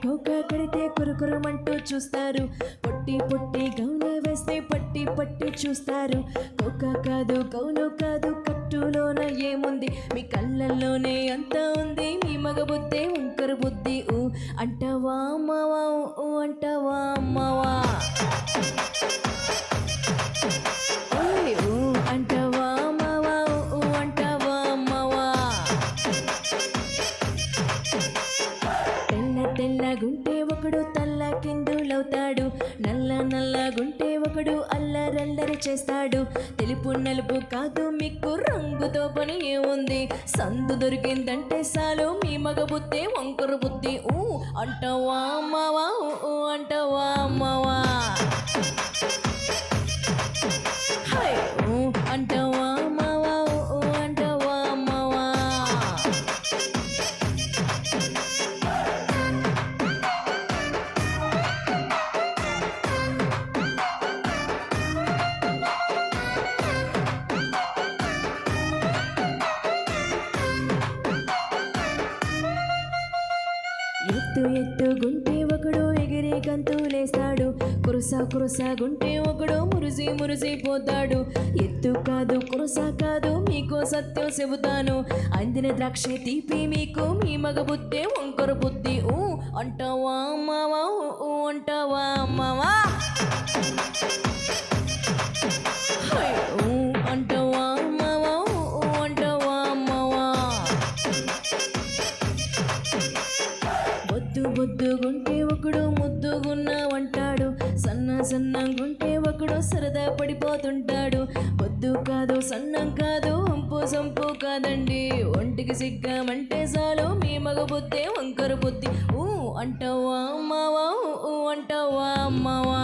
కోక కడితే కురుకురమంటూ చూస్తారు, పొట్టి పొట్టి గౌను వేస్తే పట్టి పట్టి చూస్తారు. కోక కాదు గౌను కాదు, కట్టులోన ఏముంది, మీ కళ్ళల్లోనే అంత ఉంది, మీ మగ బుద్ధి వంకర బుద్ధి. ఊ అంటావా అమ్మవా, ఊ అంటావా అమ్మవా, ఊ అంటావా అమ్మవా, ఊ అంటావా అమ్మవా. తెల్లగుంటే ఒకడు తల్ల కిందులవుతాడు, నల్లగుంటే ఒకడు అల్లరల్లరి చేస్తాడు. తెలుపు నలుపు కాదు మీకు రంగుతో పని ఏముంది, సందు దొరికిందంటే చాలు మీ మగ బుద్ధి వంకర బుద్ధి. ఊ అంటావా అమ్మవా, ఊ అంటావా అమ్మవా, ఊ అంటావా అమ్మవా, ఊ అంటావా అమ్మవా. ఎత్తుగుంటే ఒకడు ఎగిరి గంతులేస్తాడు, కురుసా గుంటే ఒకడు మురిసి పోతాడు. ఎత్తు కాదు కురుస కాదు మీకో సత్యం చెబుతాను, అందిన ద్రాక్ష తీపి మీకు మీ మగ బుద్ధి వంకర బుద్ధి. ఊ అంటావా అమ్మవా, ఊ అంటావా అమ్మవా, ఊ అంటావా అమ్మవా, ఊ అంటావా అమ్మవా. బొద్దుగుంటే ఒకడు ముద్దుగున్నావంటాడు, సన్నగుంటే ఒకడు సరదా పడిపోతుంటాడు. బొద్దు కాదు సన్నం కాదు వంపు సంపు కాదండి, ఒంటికి సిగ్గామంటే చాలు మీ మగ బుద్ధి వంకర బుద్ధి. ఊ అంటావా అమ్మవా, ఊ అంటావా అమ్మవా,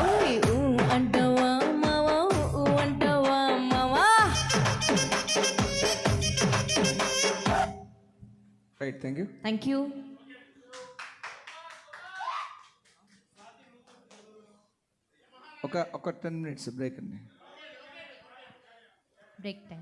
ఓయ్ ఊ అంటావా అమ్మవా, ఊ అంటావా అమ్మవా. Right, thank you. Thank you. ఒక 10 minutes బ్రేక్ అండి. Break time.